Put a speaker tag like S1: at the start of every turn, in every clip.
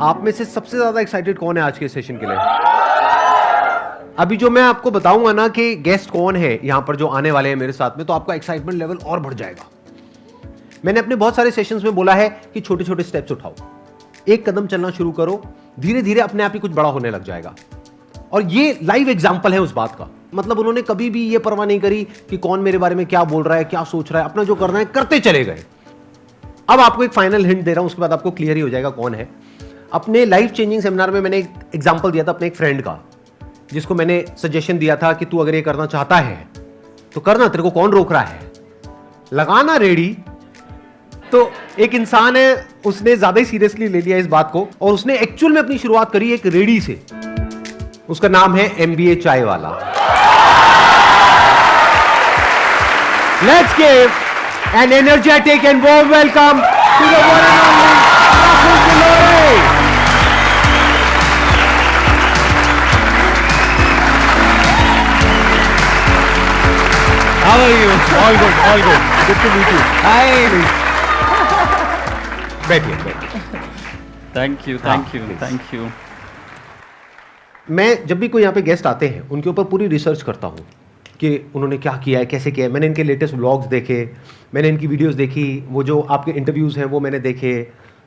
S1: आप में से सबसे ज्यादा एक्साइटेड कौन है आज के सेशन के लिए? अभी जो मैं आपको बताऊंगा ना कि गेस्ट कौन है यहां पर जो आने वाले हैं मेरे साथ में, तो आपका एक्साइटमेंट लेवल और बढ़ जाएगा। मैंने अपने बहुत सारे सेशंस में बोला है कि छोटे छोटे स्टेप्स उठाओ, एक कदम चलना शुरू करो, धीरे धीरे अपने आप ही कुछ बड़ा होने लग जाएगा। और ये लाइव एग्जाम्पल है उस बात का। मतलब उन्होंने कभी भी ये परवाह नहीं करी कि कौन मेरे बारे में क्या बोल रहा है, क्या सोच रहा है, अपना जो करना है करते चले गए। अब आपको एक फाइनल हिंट दे रहा हूं, उसके बाद आपको क्लियर ही हो जाएगा कौन है। अपने लाइफ चेंजिंग सेमिनार में मैंने एक एग्जाम्पल दिया था अपने एक फ्रेंड का, जिसको मैंने सजेशन दिया था कि तू अगर ये करना चाहता है तो करना, तेरे को कौन रोक रहा है, लगाना रेडी। तो एक इंसान है, उसने ज्यादा ही सीरियसली ले लिया इस बात को और उसने एक्चुअल में अपनी शुरुआत करी एक रेडी से। उसका नाम है MBA Chai Wala. Let's give an energetic and warm welcome to the one and only Rahul Giloy.
S2: How are you? All good, all good. Good to meet you. Hi.
S1: बैठिए बैठिए।
S2: Thank you, thank you, thank you.
S1: मैं जब भी कोई यहाँ पे guest आते हैं उनके ऊपर पूरी रिसर्च करता हूँ कि उन्होंने क्या किया है, कैसे किया है। मैंने इनके लेटेस्ट व्लॉग्स देखे, मैंने इनकी वीडियोस देखी, वो जो आपके इंटरव्यूज़ हैं वो मैंने देखे।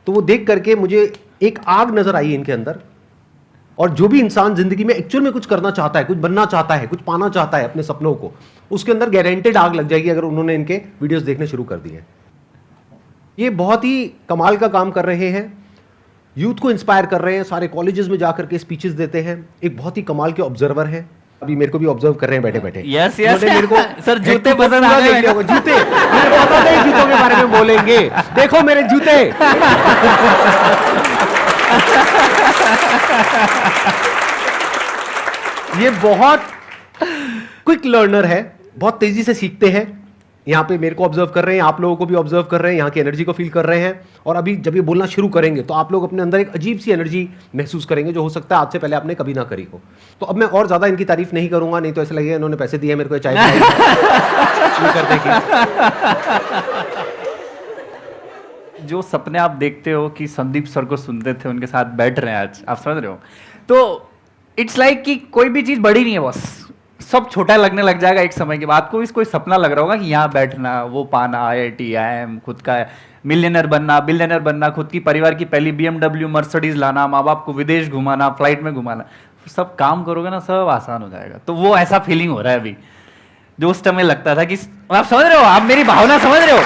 S1: तो वो देख करके मुझे एक आग नज़र आई इनके अंदर। और जो भी इंसान ज़िंदगी में एक्चुअल में कुछ करना चाहता है, कुछ बनना चाहता है, कुछ पाना चाहता है अपने सपनों को, उसके अंदर गारंटेड आग लग जाएगी अगर उन्होंने इनके वीडियोज़ देखने शुरू कर दिए। ये बहुत ही कमाल का काम कर रहे हैं, यूथ को इंस्पायर कर रहे हैं, सारे कॉलेजेस में जाकर के स्पीचेस देते हैं। एक बहुत ही कमाल के ऑब्जर्वर हैं, अभी मेरे को भी ऑब्जर्व कर रहे हैं बैठे बैठे।
S2: Yes, yes.
S1: मेरे को
S2: सर जूते पसंद आ गए।
S1: जूते मुझे पता नहीं जूतों के बारे में बोलेंगे। देखो मेरे जूते। ये बहुत क्विक लर्नर है, बहुत तेजी से सीखते हैं। यहाँ पे मेरे को ऑब्जर्व कर रहे हैं, आप लोगों को भी ऑब्जर्व कर रहे हैं, यहाँ की एनर्जी को फील कर रहे हैं। और अभी जब ये बोलना शुरू करेंगे तो आप लोग अपने अंदर एक अजीब सी एनर्जी महसूस करेंगे जो हो सकता है आज से पहले आपने कभी ना करी हो। तो अब मैं और ज्यादा इनकी तारीफ नहीं करूंगा, नहीं तो ऐसा लगेगा इन्होंने पैसे दिए मेरे को चाय कर देगी।
S2: जो सपने आप देखते हो कि संदीप सर को सुनते थे, उनके साथ बैठ रहे हैं आज, आप समझ रहे हो? तो इट्स लाइक कि कोई भी चीज बड़ी नहीं है, बॉस सब छोटा लगने लग जाएगा एक समय के बाद। कोई सपना लग रहा होगा कि यहाँ बैठना, वो पाना, IIT, IIM, खुद का मिलियनर बनना, बिलियनर बनना, खुद की परिवार की पहली BMW मर्सिडीज लाना, माँ बाप को विदेश घुमाना, फ्लाइट में घुमाना, सब काम करोगे ना सब आसान हो जाएगा। तो वो ऐसा फीलिंग हो रहा है अभी, जो उस समय लगता था कि आप समझ रहे हो, आप मेरी भावना समझ रहे हो।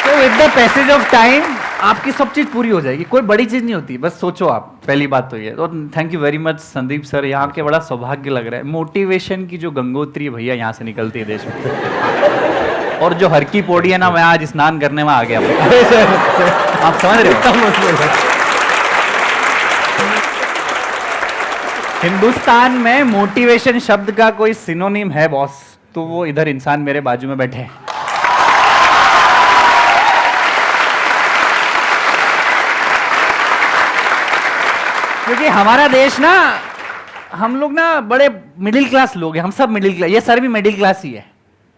S2: तो with the passage of time आपकी सब चीज पूरी हो जाएगी, कोई बड़ी चीज नहीं होती, बस सोचो आप, पहली बात तो ये। तो thank you very much Sandeep sir, यहाँ के बड़ा सौभाग्य लग रहा है। मोटिवेशन की जो गंगोत्री भैया यहाँ से निकलती है देश में, और जो हर की पौड़ी है ना, मैं आज स्नान करने में आ गया। आप समझ रहे हो? हिंदुस्तान में मोटिवेशन शब्द का कोई सिनोनिम है बॉस, तो वो इधर इंसान मेरे बाजू में बैठे हैं। क्योंकि हमारा देश ना, हम लोग ना बड़े मिडिल क्लास लोग हैं, हम सब मिडिल क्लास, ये सर भी मिडिल क्लास ही है।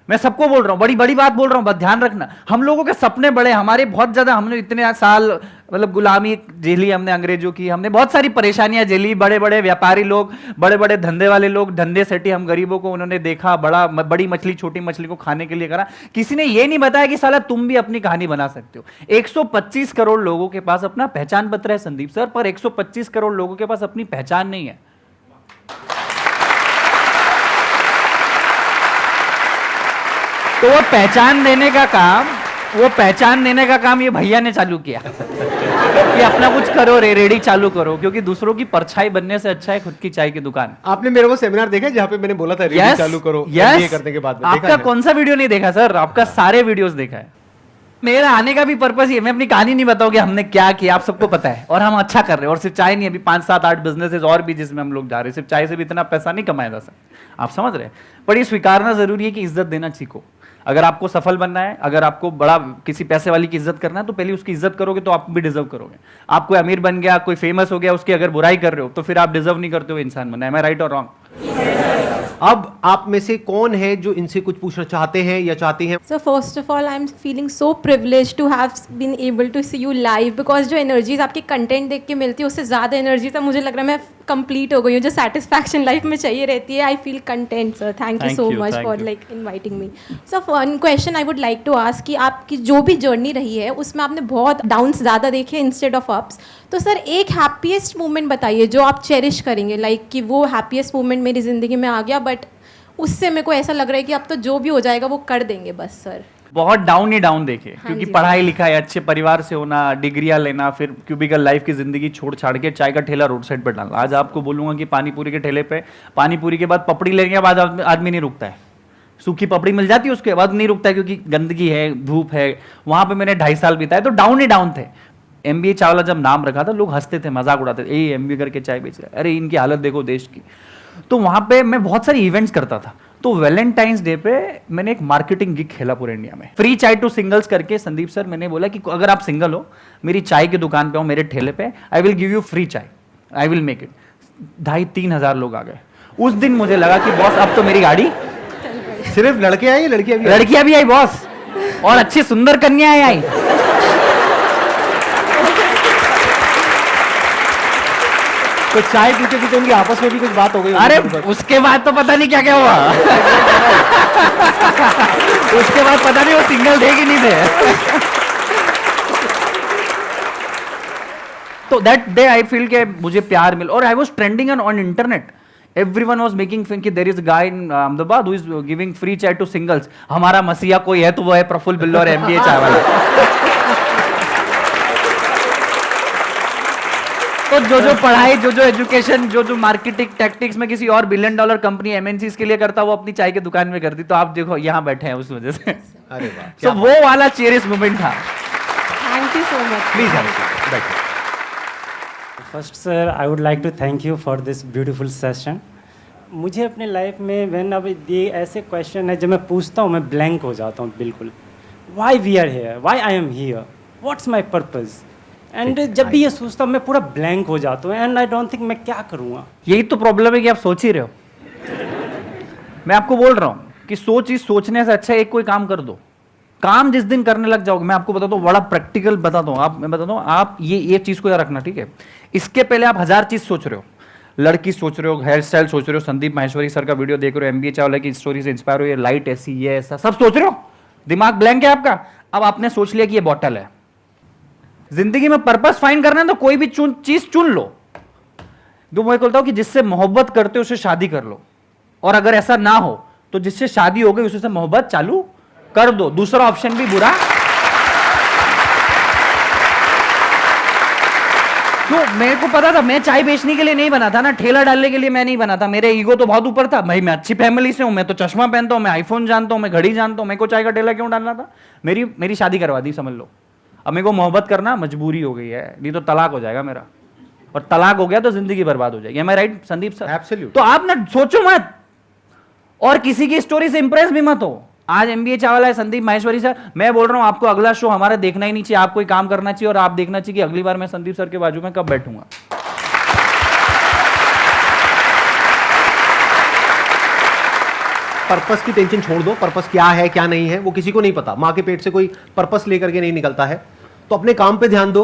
S2: मैं सबको बोल रहा हूँ, बड़ी बड़ी बात बोल रहा हूँ, बस ध्यान रखना। हम लोगों के सपने बड़े, हमारे बहुत ज्यादा, हमने इतने साल मतलब गुलामी झेली हमने अंग्रेजों की, हमने बहुत सारी परेशानियां झेली। बड़े बड़े व्यापारी लोग, बड़े बड़े धंधे वाले लोग धंधे सेठी, हम गरीबों को उन्होंने देखा, बड़ी मछली छोटी मछली को खाने के लिए करा। किसी ने ये नहीं बताया कि साला तुम भी अपनी कहानी बना सकते हो। 125 करोड़ लोगों के पास अपना पहचान पत्र है संदीप सर, पर 125 करोड़ लोगों के पास अपनी पहचान नहीं है। तो वो पहचान देने का काम ये भैया ने चालू किया कि अपना कुछ करो रे, रेडी चालू करो, क्योंकि दूसरों की परछाई बनने से अच्छा है खुद की चाय की दुकान।
S1: आपने मेरे वो सेमिनार देखा जहाँ पे मैंने बोला था रेडी चालू करो, ये करने के बाद
S2: आपका कौन सा वीडियो नहीं देखा सर? आपका सारे वीडियोस देखा है। मेरा आने का भी पर्पस ये, मैं अपनी कहानी नहीं बताऊंगी हमने क्या किया, आप सबको पता है, और हम अच्छा कर रहे हैं। और सिर्फ चाय नहीं, अभी 5, 7, 8 बिजनेसेस और भी जिसमें हम लोग जा रहे हैं। सिर्फ चाय से भी इतना पैसा नहीं कमाया जा सकता, आप समझ रहे हैं? पर ये स्वीकारना जरूरी है कि इज्जत देना सीखो। अगर आपको सफल बनना है, अगर आपको बड़ा किसी पैसे वाली की इज्जत करना है, तो पहले उसकी इज्जत करोगे तो आप भी डिजर्व करोगे। आप कोई अमीर बन गया, कोई फेमस हो गया, उसकी अगर बुराई कर रहे हो तो फिर आप डिजर्व नहीं करते हो इंसान बनना। एम आई राइट और रॉन्ग?
S1: अब आप में से कौन है जो इनसे कुछ पूछना चाहते हैं या चाहती हैं?
S3: So first of all, I'm feeling so privileged to have been able to see you live because जो energies आपकी कंटेंट देख के मिलती है उससे ज़्यादा एनर्जी तो मुझे लग रहा है मैं कंप्लीट हो गई हूँ, जो सेटिस्फैक्शन लाइफ में चाहिए रहती है. I feel content sir. Thank you so much for like inviting me. Sir one question I would like to ask कि आपकी जो भी जर्नी रही है उसमें आपने बहुत डाउन्स ज़्यादा देखे इंस्टेड ऑफ अप्स. तो सर एक हैप्पीएस्ट मोमेंट बताइए जो आप चेरिश करेंगे, लाइक कि वो हैप्पीएस्ट मोमेंट मेरी ज़िंदगी में आ गया बट उससे मेरे को ऐसा लग रहा है कि अब तो जो भी हो जाएगा वो कर देंगे बस. सर
S2: बहुत डाउन ही डाउन देखे,
S3: हाँ
S2: क्योंकि
S3: जी.
S2: पढ़ाई लिखाई, अच्छे परिवार से होना, डिग्रियां लेना, फिर क्यूबिकल लाइफ की जिंदगी छोड़ छाड़ के चाय का ठेला रोड साइड पर डालना. आज आपको बोलूंगा कि पानी पूरी के ठेले पे पानी पूरी के बाद पपड़ी लेने के बाद आदमी नहीं रुकता है. सूखी पपड़ी मिल जाती है उसके बाद नहीं रुकता है, क्योंकि गंदगी है, धूप है. वहां पे मैंने 2.5 साल बिताए तो डाउन ही डाउन थे. MBA चावला जब नाम रखा था लोग हंसते थे, मजाक उड़ाते थे, ये MBA करके चाय बेच रहा है, अरे इनकी हालत देखो देश की. तो वहां पे मैं बहुत सारे इवेंट्स करता था. तो वैलेंटाइंस डे पे मैंने एक मार्केटिंग गिग खेला पूरे इंडिया में, फ्री चाय टू सिंगल्स करके. संदीप सर मैंने बोला कि अगर आप सिंगल हो, मेरी चाय की दुकान पे हो, मेरे ठेले पे, I will give you free चाय, आई विल मेक इट. 2,500-3 हजार लोग आ गए. उस दिन मुझे लगा कि बॉस अब तो मेरी गाड़ी.
S1: सिर्फ लड़के आए या
S2: लड़कियां भी आई बॉस, और अच्छी सुंदर कन्याएं आई.
S1: तो चाय पीते पीते उनकी आपस में भी कुछ बात हो गई?
S2: अरे उसके बाद तो पता नहीं क्या क्या हुआ. उसके बाद पता नहीं वो सिंगल थे कि नहीं थे. तो दैट डे आई फील के मुझे प्यार मिल, और I was trending on internet. Everyone was making fun कि there is a guy in Ahmedabad who is giving free chai to singles. हमारा मसीहा कोई है तो वो है प्रफुल्ल बिल्लो और MBA चाय वाला. तो जो पढ़ाई, जो एजुकेशन, जो मार्केटिंग टैक्टिक्स में किसी और $1 बिलियन कंपनी MNCs के लिए करता, वो अपनी चाय की दुकान में करती. तो आप देखो यहाँ बैठे हैं उस वजह से.
S1: अरे वाह.
S2: तो वो वाला चेरियस मोमेंट था.
S3: Thank you so much.
S1: Please बैठिए.
S4: First sir I would like to thank you for this beautiful session. मुझे अपने लाइफ में व्हेन अब ये ऐसे क्वेश्चन है जब मैं पूछता हूँ मैं ब्लैंक हो जाता हूँ बिल्कुल. Why we are here, why I am here, what's my purpose. And जब भी ये सोचता हूँ मैं पूरा ब्लैंक हो जाता हूँ एंड आई डोंट थिंक मैं क्या करूँगा.
S2: यही तो प्रॉब्लम है कि आप सोच ही रहे हो. मैं आपको बोल रहा हूँ कि सोचने से अच्छा एक कोई काम कर दो. काम जिस दिन करने लग जाओगे, मैं आपको बताता हूँ, बड़ा प्रैक्टिकल बताता हूँ. मैं बताता हूँ, आप ये चीज को याद रखना, ठीक है. इसके पहले आप 1000 चीज सोच रहे हो. लड़की सोच रहे हो, हेयर स्टाइल सोच रहे हो, संदीप माहेश्वरी सर का वीडियो देख रहे हो, MBA चावला की स्टोरी से इंस्पायर हो, ये लाइट ऐसी, ये ऐसा सब सोच रहे हो, दिमाग ब्लैंक है आपका. अब आपने सोच लिया कि ये बॉटल है. जिंदगी में पर्पस फाइंड करना है तो कोई भी चीज चुन लो. जो मैं बोलता हूं कि जिससे मोहब्बत करते हो उससे शादी कर लो, और अगर ऐसा ना हो तो जिससे शादी हो गई उससे मोहब्बत चालू कर दो. दूसरा ऑप्शन भी बुरा. तो मेरे को पता था मैं चाय बेचने के लिए नहीं बना था ना, ठेला डालने के लिए मैं नहीं बना था. मेरे ईगो तो बहुत ऊपर था. भाई मैं अच्छी फैमिली से हूं, मैं तो चश्मा पहनता हूं, मैं आईफोन जानता हूं, मैं घड़ी जानता हूं, मेरे को चाय का ठेला क्यों डालना था. मेरी शादी करवा दी, समझ लो. अब मेरे को मोहब्बत करना मजबूरी हो गई है, नहीं तो तलाक हो जाएगा मेरा, और तलाक हो गया तो जिंदगी बर्बाद हो जाएगी. एम आई राइट संदीप सर?
S1: एब्सोल्यूट.
S2: तो आप ना सोचो मत, और किसी की स्टोरी से इंप्रेस भी मत हो. आज MBA चावला है, संदीप माहेश्वरी सर. मैं बोल रहा हूं आपको अगला शो हमारा देखना ही नहीं चाहिए, आप कोई काम करना चाहिए, और आप देखना चाहिए कि अगली बार मैं संदीप सर के बाजू में कब बैठूंगा.
S1: पर्पस की टेंशन छोड़ दो. पर्पस क्या है क्या नहीं है वो किसी को नहीं पता. माँ के पेट से कोई पर्पस लेकर के नहीं निकलता है. तो अपने काम पे ध्यान दो.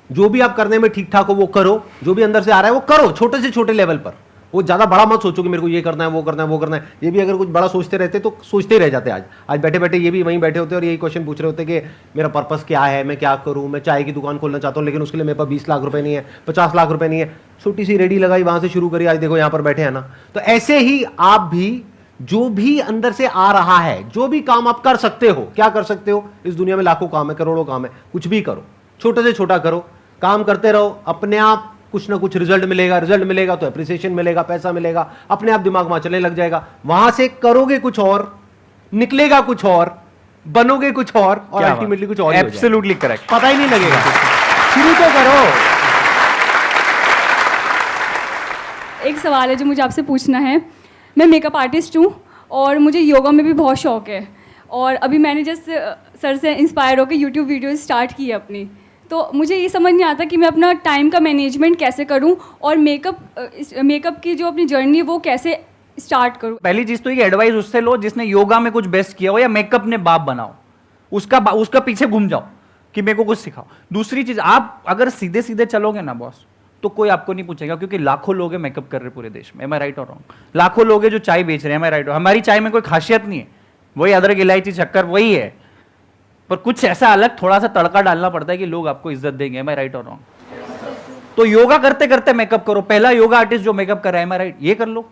S1: जो भी आप करने में ठीक ठाक हो वो करो. जो भी अंदर से आ रहा है वो करो, छोटे से छोटे लेवल पर. वो ज्यादा बड़ा मत सोचो कि मेरे को ये करना है, वो करना है, वो करना है. ये भी अगर कुछ बड़ा सोचते रहते तो सोचते ही रह जाते. आज बैठे बैठे ये भी वहीं बैठे होते और यही क्वेश्चन पूछ रहे होते कि मेरा पर्पस क्या है, मैं क्या करूं, मैं चाय की दुकान खोलना चाहता हूं लेकिन उसके लिए मेरे पास 20 लाख रुपए नहीं है, 50 लाख रुपए नहीं है. छोटी सी रेडी लगाई, वहां से शुरू करी, आज देखो यहां पर बैठे हैं ना. तो ऐसे ही आप भी जो भी अंदर से आ रहा है, जो भी काम आप कर सकते हो, क्या कर सकते हो. इस दुनिया में लाखों काम है, करोड़ों काम है. कुछ भी करो, छोटे से छोटा करो, काम करते रहो. अपने आप कुछ ना कुछ रिजल्ट मिलेगा तो एप्रिसिएशन मिलेगा, पैसा मिलेगा, अपने आप दिमाग वहां चलने लग जाएगा. वहां से करोगे कुछ और, निकलेगा कुछ और, बनोगे कुछ और अल्टीमेटली कुछ और.
S2: Absolutely correct.
S1: पता ही नहीं लगेगा. शुरू तो करो.
S5: एक सवाल है जो मुझे आपसे पूछना है. मैं मेकअप आर्टिस्ट हूँ और मुझे योगा में भी बहुत शौक है, और अभी मैंने जैसे सर से इंस्पायर होकर यूट्यूब वीडियोस स्टार्ट की है अपनी. तो मुझे ये समझ नहीं आता कि मैं अपना टाइम का मैनेजमेंट कैसे करूं, और मेकअप की जो अपनी जर्नी वो कैसे स्टार्ट करूँ?
S2: पहली चीज तो ये एडवाइस उससे लो जिसने योगा में कुछ बेस्ट किया हो या मेकअप ने बाप बनाओ, उसका पीछे घूम जाओ कि मेरे को कुछ सिखाओ। दूसरी चीज, आप अगर सीधे सीधे चलोगे ना बॉस, तो कोई आपको नहीं पूछेगा, क्योंकि लाखों लोग हैं मेकअप कर रहे पूरे देश में। एम आई राइट और रॉन्ग? लाखों लोग हैं जो चाय बेच रहे हैं। एम आई राइट? हमारी चाय में कोई खासियत नहीं है, वही अदरक इलायची शक्कर वही है, पर कुछ ऐसा अलग थोड़ा सा तड़का डालना पड़ता है कि लोग आपको इज्जत देंगे। एम आई राइट और रॉन्ग? तो योगा करते करते मेकअप करो। पहला योगा आर्टिस्ट जो मेकअप कर रहा है, एम आई राइट? ये कर लो।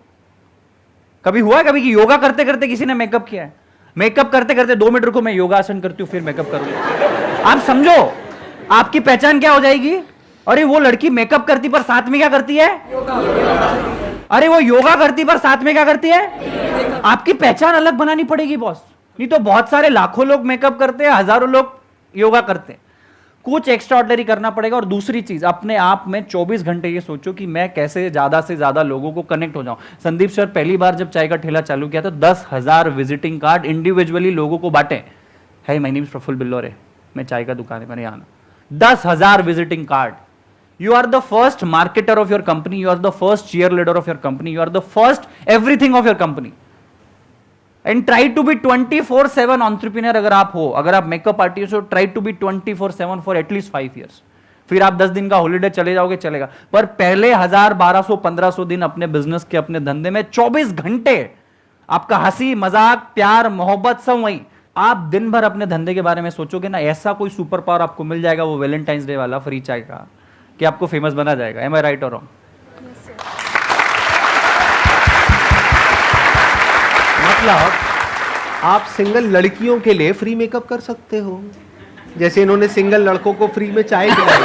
S2: कभी हुआ है कभी कि योगा करते करते किसी ने मेकअप किया है? मेकअप करते करते 2 मिनट रुको, मैं योगासन करती हूँ फिर मेकअप करूंगा। आप समझो आपकी पहचान क्या हो जाएगी। अरे वो लड़की मेकअप करती पर साथ में क्या करती है? अरे वो योगा करती पर साथ में क्या करती है? आपकी पहचान अलग बनानी पड़ेगी बॉस, नहीं तो बहुत सारे लाखों लोग मेकअप करते हैं, हजारों लोग योगा करते हैं। कुछ एक्स्ट्रा ऑर्डिनरी करना पड़ेगा। और दूसरी चीज, अपने आप में 24 घंटे ये सोचो कि मैं कैसे ज्यादा से ज्यादा लोगों को कनेक्ट हो जाऊं। संदीप सर पहली बार जब चाय का ठेला चालू किया तो 10,000 विजिटिंग कार्ड इंडिविजुअली लोगों को बांटे। Hi my name is Prafull Billore, मैं चाय का दुकान है, मैंने आना। 10,000 visiting card. You are the first marketer of your company. You are the first cheerleader of your company. You are the first everything of your company. And try to be 24/7 entrepreneur अगर आप हो, अगर आप makeup artist हो, try to be 24/7 for at least 5 years. फिर आप 10 दिन का हॉलीडे चले जाओगे, चलेगा, पर पहले 1000, 1200, 1500 दिन अपने बिजनेस के, अपने धंधे में 24 घंटे आपका हंसी मजाक प्यार मोहब्बत सब वही। आप दिन भर अपने धंधे के बारे में सोचोगे ना, ऐसा कोई सुपर पावर आपको मिल जाएगा, वो वैलेंटाइंस डे वाला फ्री चाय का, कि आपको फेमस बना जाएगा। एम आई राइट और रॉन्ग?
S1: मतलब आप सिंगल लड़कियों के लिए फ्री मेकअप कर सकते हो, जैसे इन्होंने सिंगल लड़कों को फ्री में चाय पिलाई।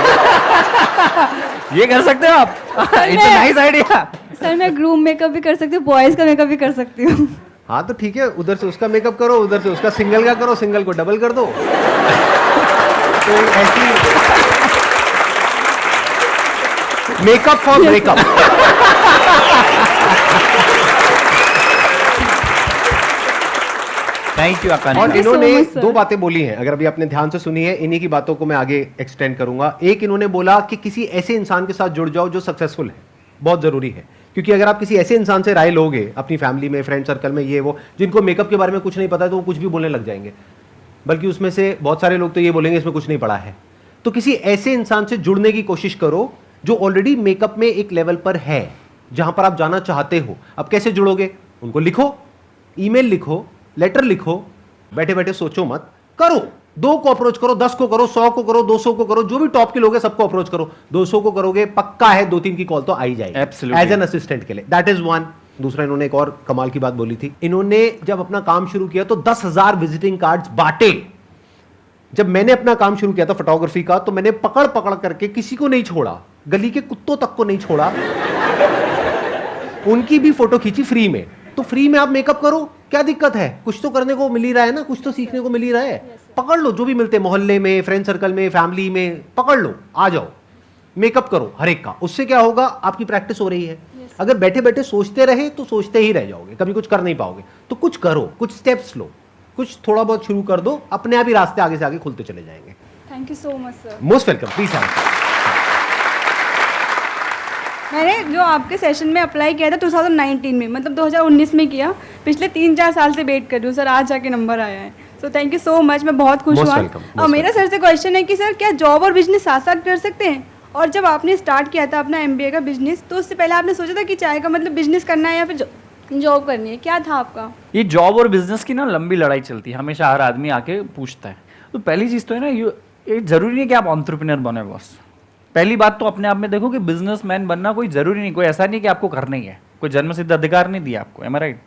S2: ये कर सकते हो आप? It's a nice idea.
S5: Sir मैं ग्रूम मेकअप भी कर सकती हूँ, बॉयज़ का मेकअप भी कर सकती हूँ।
S1: हाँ तो ठीक है, उधर से उसका मेकअप करो, उधर से उसका सिंगल का करो, सिंगल को डबल कर दो। तो ऐसी makeup for breakup.
S2: Thank you Akanksha.
S1: और
S5: Thank you so
S1: इन्होंने
S5: much, sir.
S1: 2 बातें बोली हैं, अगर अभी आपने ध्यान से सुनी है, इन्हीं की बातों को मैं आगे एक्सटेंड करूंगा। एक, इन्होंने बोला कि किसी ऐसे इंसान के साथ जुड़ जाओ जो सक्सेसफुल है, बहुत जरूरी है, क्योंकि अगर आप किसी ऐसे इंसान से राय लोगे अपनी फैमिली में, फ्रेंड सर्कल में, ये वो, जिनको मेकअप के बारे में कुछ नहीं पता है, तो वो कुछ भी बोलने लग जाएंगे, बल्कि उसमें से बहुत सारे लोग तो ये बोलेंगे इसमें कुछ नहीं पड़ा है। तो किसी ऐसे इंसान से जुड़ने की कोशिश करो जो ऑलरेडी मेकअप में एक लेवल पर है, जहां पर आप जाना चाहते हो। अब कैसे जुड़ोगे? उनको लिखो, ईमेल लिखो, लेटर लिखो, बैठे बैठे सोचो मत, करो। 2 को अप्रोच करो, 10 को करो, 100 को करो, 200 को करो, जो भी टॉप के लोग हैं सबको अप्रोच करो। 200 को करोगे पक्का है 2-3 की कॉल तो आ ही जाएगी
S2: Absolutely.
S1: एज एन असिस्टेंट के लिए। That is one. दूसरा, इन्होंने एक और कमाल की बात बोली थी, इन्होंने जब अपना काम शुरू किया तो 10,000 विजिटिंग कार्ड्स बांटे। जब मैंने अपना काम शुरू किया था फोटोग्राफी का, तो मैंने पकड़ पकड़ करके किसी को नहीं छोड़ा, गली के कुत्तों तक को नहीं छोड़ा, उनकी भी फोटो खींची फ्री में। तो फ्री में आप मेकअप करो, क्या दिक्कत है? कुछ तो करने को मिल ही रहा है ना, कुछ तो सीखने को मिल ही रहा है। पकड़ लो जो भी मिलते, मोहल्ले में, फ्रेंड सर्कल में, फैमिली में, पकड़ लो, आ जाओ, मेकअप करो हर एक का। उससे क्या होगा? आपकी प्रैक्टिस हो रही है। अगर बैठे बैठे सोचते रहे तो सोचते ही रह जाओगे, कभी कुछ कर नहीं पाओगे। तो कुछ करो, कुछ स्टेप्स लो, कुछ थोड़ा बहुत शुरू कर दो, अपने आप ही रास्ते आगे से आगे खुलते चले जाएंगे।
S5: Thank you so much sir.
S1: Most welcome, please have.
S6: मैंने जो आपके सेशन में अप्लाई किया था 2019 में, मतलब 2019 में किया, पिछले 3-4 साल से वेट कर रही हूँ सर, आज जाके नंबर आया है। So thank you so much, मैं बहुत खुश
S1: Most
S6: हुआ।
S1: welcome, most
S6: और मेरा सर से क्वेश्चन है कि सर क्या जॉब और बिजनेस साथ साथ कर सकते हैं? और जब आपने स्टार्ट किया था अपना MBA का बिजनेस, तो उससे पहले आपने सोचा था कि चाय का मतलब बिजनेस करना है या फिर जॉब करनी है, क्या था आपका?
S2: ये जॉब और बिजनेस की ना लंबी लड़ाई चलती है, हमेशा हर आदमी आके पूछता है। तो पहली चीज तो है ना, ये जरूरी नहीं कि आप एंटरप्रेन्योर बने बॉस। पहली बात तो अपने आप में देखो कि बिजनेसमैन बनना कोई जरूरी नहीं, कोई ऐसा नहीं कि आपको करना ही है, कोई जन्म सिद्ध अधिकार नहीं दिया आपको। एम आई राइट?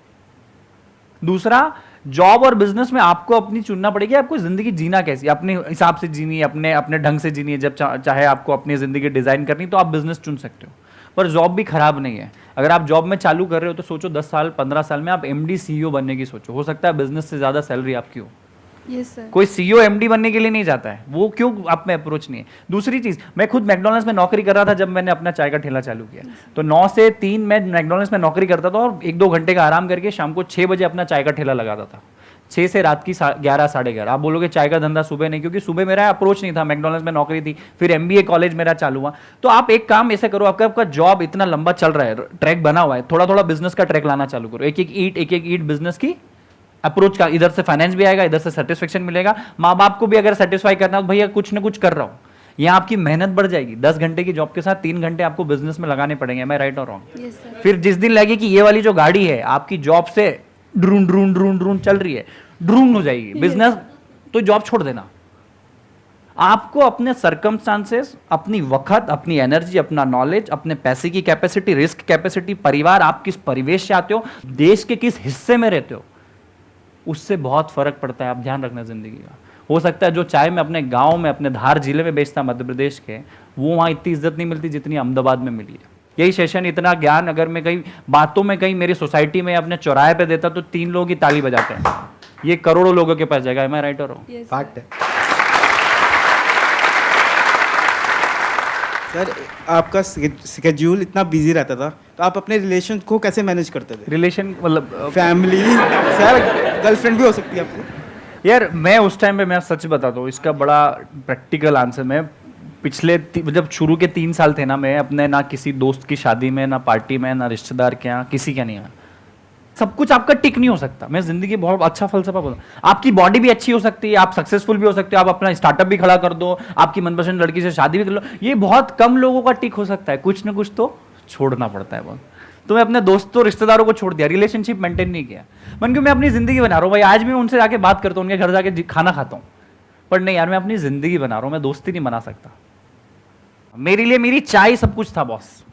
S2: दूसरा, जॉब और बिजनेस में आपको अपनी चुनना पड़ेगी, आपको जिंदगी जीना कैसी, अपने हिसाब से जीनी है, अपने ढंग से जीनी है। जब चाहे आपको अपनी जिंदगी डिजाइन करनी तो आप बिजनेस चुन सकते हो, पर जॉब भी खराब नहीं है। अगर आप जॉब में चालू कर रहे हो तो सोचो 10 साल 15 साल में आप MD CEO बनने की सोचो, हो सकता है बिजनेस से ज्यादा सैलरी आपकी हो।
S6: Yes sir.
S2: कोई CEO MD बनने के लिए नहीं जाता है, वो क्यों आप में अप्रोच नहीं है। दूसरी चीज, मैं खुद मैकडॉनल्ड्स में नौकरी कर रहा था जब मैंने अपना चाय का ठेला चालू किया, तो 9 से 3 मैं मैकडॉनल्ड्स में नौकरी करता था और 1-2 घंटे का आराम करके शाम को 6 बजे अपना चाय का ठेला लगाता था। 6 से रात की 11 11:30। आप बोलोगे चाय का धंधा सुबह नहीं, क्योंकि सुबह मेरा अप्रोच नहीं था, मैकडॉनल्ड्स में नौकरी थी, फिर MBA कॉलेज मेरा चालू हुआ। तो आप एक काम ऐसे करो, आपका जॉब इतना लंबा चल रहा है, ट्रैक बना हुआ है, थोड़ा थोड़ा बिजनेस का ट्रैक लाना चालू करो, एक एक ईट बिजनेस की अप्रोच का, इधर से फाइनेंस भी आएगा, इधर से सेटिस्फेक्शन मिलेगा, माँ बाप को भी अगर सेटिस्फाई करना हो, भैया कुछ ना कुछ कर रहा हूँ, यहाँ आपकी मेहनत बढ़ जाएगी। 10 घंटे की जॉब के साथ 3 घंटे आपको बिजनेस में लगाने पड़ेंगे, मैं राइट और रॉन्ग? फिर जिस दिन लगे कि ये वाली जो गाड़ी है आपकी जॉब से ड्रून ड्रून ड्रून ड्रून चल रही है, ड्रून हो जाएगी बिजनेस, तो जॉब छोड़ देना। आपको अपने सर्कमस्टांसेस, अपनी वक्त, अपनी एनर्जी, अपना नॉलेज, अपने पैसे की कैपेसिटी, रिस्क कैपेसिटी, परिवार, आप किस परिवेश से आते हो, देश के किस हिस्से में रहते हो, उससे बहुत फर्क पड़ता है। आप ध्यान रखना जिंदगी का। हो सकता है जो चाय में अपने गांव में, अपने धार जिले में बेचता मध्य प्रदेश के, वो वहाँ इतनी इज्जत नहीं मिलती जितनी अहमदाबाद में मिली है। यही सेशन, इतना ज्ञान अगर मैं कहीं बातों में कहीं मेरी सोसाइटी में अपने चौराहे पे देता तो 3 लोग ही ताली बजाते हैं, ये करोड़ों लोगों के पास जाएगा। मैं राइट और रॉन्ग?
S1: फैक्ट है।
S7: सर आपका स्केड्यूल इतना बिजी रहता था, तो आप अपने रिलेशन को कैसे मैनेज करते थे?
S2: रिलेशन मतलब
S7: फैमिली, सर गर्लफ्रेंड भी हो सकती है आपकी।
S2: यार मैं उस टाइम पे, मैं सच बताता हूँ, इसका बड़ा प्रैक्टिकल आंसर, मैं पिछले जब शुरू के 3 साल थे ना, मैं अपने ना किसी दोस्त की शादी में, ना पार्टी में, ना रिश्तेदार के यहाँ, किसी के नहीं आया। सब कुछ आपका टिक नहीं हो सकता। मैं जिंदगी बहुत अच्छा फलसफा बोलता हूँ। आपकी बॉडी भी अच्छी हो सकती है, आप सक्सेसफुल भी हो सकते हो, आप अपना स्टार्टअप भी खड़ा कर दो, आपकी मनपसंद लड़की से शादी भी कर लो, ये बहुत कम लोगों का टिक हो सकता है। कुछ ना कुछ तो छोड़ना पड़ता है बहुत। तो मैं अपने दोस्तों रिश्तेदारों को छोड़ दिया, रिलेशनशिप मेंटेन नहीं किया। मन क्यों, मैं अपनी जिंदगी बना रहा हूँ भाई, आज मैं उनसे जाके बात करता हूँ, उनके घर जाके खाना खाता हूँ, पर नहीं यार, मैं अपनी जिंदगी बना रहा हूँ, मैं दोस्ती नहीं बना सकता। मेरे लिए मेरी चाय सब कुछ था बॉस,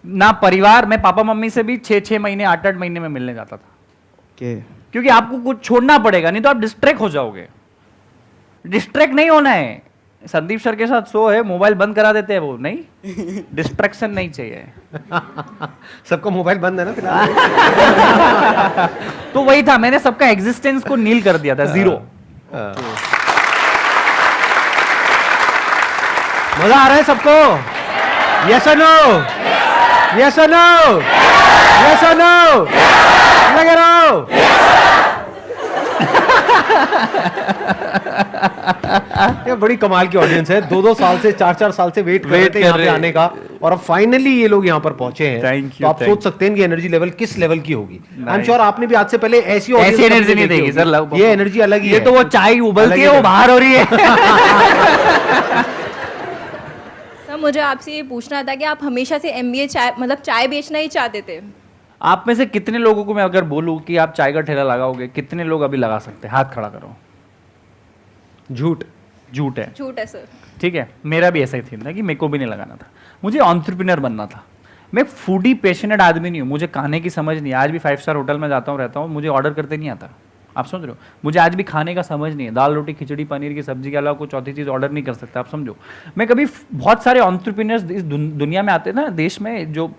S2: ना परिवार। मैं पापा मम्मी से भी 6-6 महीने 8-8 महीने में मिलने जाता था, क्योंकि आपको कुछ छोड़ना पड़ेगा, नहीं तो आप डिस्ट्रैक्ट हो जाओगे। डिस्ट्रैक्ट नहीं होना है। संदीप सर के साथ शो है, मोबाइल बंद करा देते हैं वो, नहीं, डिस्ट्रैक्शन नहीं चाहिए।
S1: सबका मोबाइल बंद है ना फिलहाल।
S2: तो वही था, मैंने सबका एग्जिस्टेंस को नील कर दिया था, जीरो।
S1: मजा आ रहा है सबको? यस और नो? यस और नो? यस और नो? लगे रहो। ये बड़ी कमाल की ऑडियंस है, 2-2 साल से 4-4 साल से वेट कर रहे थे यहाँ पे आने का, और अब फाइनली ये लोग यहाँ पर पहुंचे हैं।
S2: Thank you,
S1: तो आप सोच सकते हैं कि एनर्जी लेवल किस लेवल की होगी। आई एम श्योर आपने भी आज से पहले ऐसी
S2: एनर्जी नहीं देगी सर,
S1: ये एनर्जी अलग ही है।
S2: ये तो वो चाय उबलती है, वो बाहर हो रही है।
S8: सर मुझे आपसे ये पूछना था कि आप हमेशा से MBA चाय मतलब चाय बेचना ही चाहते थे?
S2: आप में से कितने लोगों को मैं अगर बोलूं कि आप चाय का ठेला लगाओगे, कितने लोग अभी लगा सकते हैं? हाथ खड़ा करो।
S1: झूठ
S8: झूठ है सर।
S2: ठीक है, मेरा भी ऐसा ही था कि मेरे को भी नहीं लगाना था, मुझे एंटरप्रेन्योर बनना था। मैं फूडी पैशनेट आदमी नहीं हूँ, मुझे खाने की समझ नहीं है। आज भी 5 स्टार होटल में जाता हूँ, रहता हूँ, मुझे ऑर्डर करते नहीं आता। आप समझ रहे हो? मुझे आज भी खाने का समझ नहीं है, दाल रोटी खिचड़ी पनीर की सब्जी के अलावा कुछ चौथी चीज़ ऑर्डर नहीं कर सकता। आप समझो, मैं कभी, बहुत सारे एंटरप्रेन्योर्स इस दुनिया में आते हैं ना, देश में, जो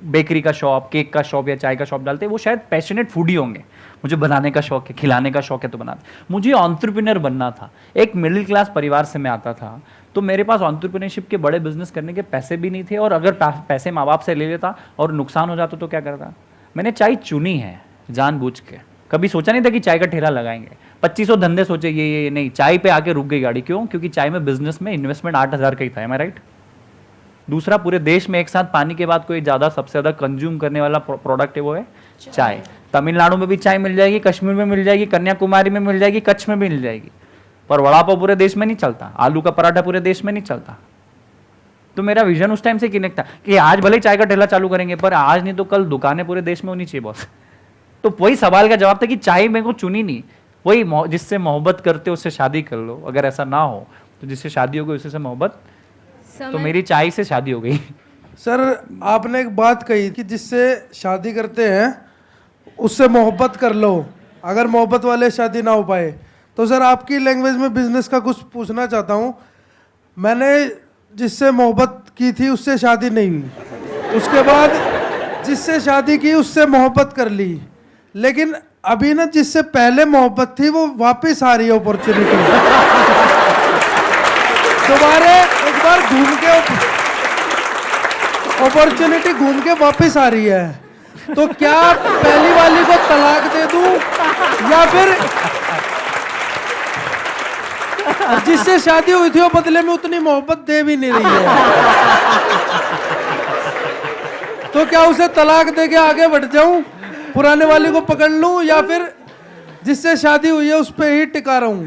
S2: बेकरी का शॉप, केक का शॉप या चाय का शॉप डालते हैं, वो शायद पैशनेट फूडी होंगे। मुझे बनाने का शौक है, खिलाने का शौक है, तो बनाते। मुझे एंटरप्रेन्योर बनना था। एक मिडिल क्लास परिवार से मैं आता था, तो मेरे पास एंटरप्रेन्योरशिप के बड़े बिजनेस करने के पैसे भी नहीं थे, और अगर पैसे माँ बाप से ले लेता और नुकसान हो जाता तो क्या करता। मैंने चाय चुनी है जानबूझ के, कभी सोचा नहीं था कि चाय का ठेला लगाएंगे। 2500 धंधे सोचे, ये नहीं, चाय पे आके रुक गई गाड़ी। क्यों? क्योंकि चाय में बिजनेस में इन्वेस्टमेंट 8000 का ही था। एम आई राइट? दूसरा, पूरे देश में एक साथ पानी के बाद कोई सबसे ज्यादा कंज्यूम करने वाला प्रोडक्ट है, वो है चाय। तमिलनाडु में भी चाय मिल जाएगी, कश्मीर में मिल जाएगी, कन्याकुमारी में मिल जाएगी, कच्छ में भी मिल जाएगी, पर वड़ा पाव पूरे देश में नहीं चलता, आलू का पराठा पूरे देश में नहीं चलता। तो मेरा विजन उस टाइम से कनेक्ट था कि आज भले चाय का ठेला चालू करेंगे, पर आज नहीं तो कल दुकानें पूरे देश में होनी चाहिए बॉस। तो वही सवाल का जवाब था कि चाय मेरे को चुनी नहीं, वही जिससे मोहब्बत करते हो उससे शादी कर लो। अगर ऐसा ना हो तो जिससे शादी हो गई उसी से मोहब्बत, तो मेरी चाय से शादी हो गई।
S9: सर आपने एक बात कही कि जिससे शादी करते हैं उससे मोहब्बत कर लो, अगर मोहब्बत वाले शादी ना हो पाए। तो सर आपकी लैंग्वेज में बिजनेस का कुछ पूछना चाहता हूँ। मैंने जिससे मोहब्बत की थी उससे शादी नहीं हुई, उसके बाद जिससे शादी की उससे मोहब्बत कर ली, लेकिन अभी ना जिससे पहले मोहब्बत थी वो वापस आ रही है अपॉर्चुनिटी। दोबारा एक बार घूम के अपॉर्चुनिटी घूम के वापस आ रही है, तो क्या पहली वाली को तलाक दे दूं या फिर जिससे शादी हुई थी वो बदले में उतनी मोहब्बत दे भी नहीं रही है, तो क्या उसे तलाक दे के आगे बढ़ जाऊं, पुराने वाली को पकड़ लूं, या फिर जिससे शादी हुई है उस पे ही टिका रहूं?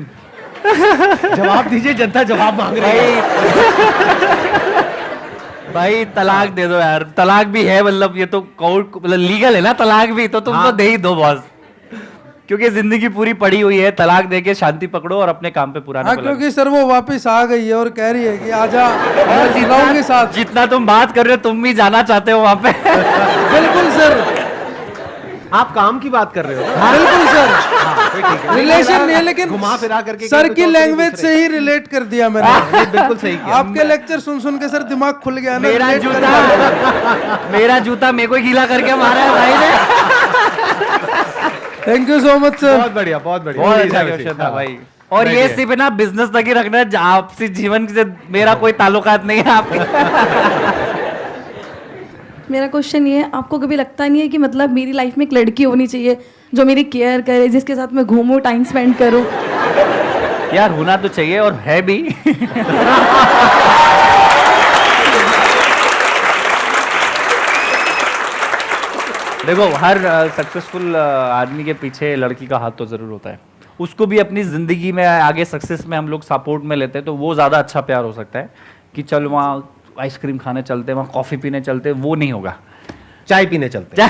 S1: जवाब दीजिए, जनता जवाब मांग रही है।
S2: भाई तलाक दे दो यार, तलाक भी है, मतलब ये तो कोर्ट मतलब लीगल है ना तलाक भी, तो तुम तो दे ही दो बॉस, क्योंकि जिंदगी पूरी पड़ी हुई है, तलाक दे के शांति पकड़ो और अपने काम पे पुराने
S9: हाँ,
S2: को लगो।
S9: क्योंकि सर वो वापस आ गई है और कह रही है कि आजा, मैं जिलाऊंगी साथ।
S2: जितना तुम बात कर रहे हो तुम भी जाना चाहते हो वहां पे।
S9: बिल्कुल सर,
S1: आप काम की बात कर रहे हो ना?
S9: बिल्कुल सर,
S1: ठीक है।
S9: रिलेशन नहीं है, लेकिन
S1: घुमा फिरा करके
S9: सर
S1: कुछ
S9: की
S1: और
S9: लैंग्वेज
S1: दूसरे।
S9: से ही रिलेट कर दिया मैंने।
S1: ये बिल्कुल सही किया।
S9: आपके लेक्चर सुन सुन के सर दिमाग खुल गया ना,
S2: मेरा
S9: relate
S2: जूता
S9: कर
S2: मेरा जूता मेरे को ही गीला करके मारा है भाई ने।
S9: Thank you so much sir.
S1: बहुत बढ़िया, बहुत बढ़िया।
S2: बहुत अच्छा
S1: हाँ,
S2: क्वेश्चन था भाई। और ये
S1: बैठिए।
S2: सिर्फ ना बिजनेस तक ही रखना है, आपसी जीवन से मेरा कोई ताल्लुकात नहीं है आपके।
S6: मेरा क्वेश्चन ये है, आपको कभी लगता नहीं है कि मतलब मेरी लाइफ में एक लड़की होनी चाहिए जो मेरी केयर करे, जिसके साथ मैं घूमूं, टाइम स्पेंड करूं?
S2: यार होना तो चाहिए और है भी। देखो हर सक्सेसफुल आदमी के पीछे लड़की का हाथ तो जरूर होता है, उसको भी अपनी जिंदगी में आगे सक्सेस में हम लोग सपोर्ट में लेते हैं, तो वो ज्यादा अच्छा प्यार हो सकता है कि चल वहाँ आइसक्रीम खाने चलते, वहाँ कॉफी पीने चलते, वो नहीं होगा।
S1: चाय पीने चलते हैं।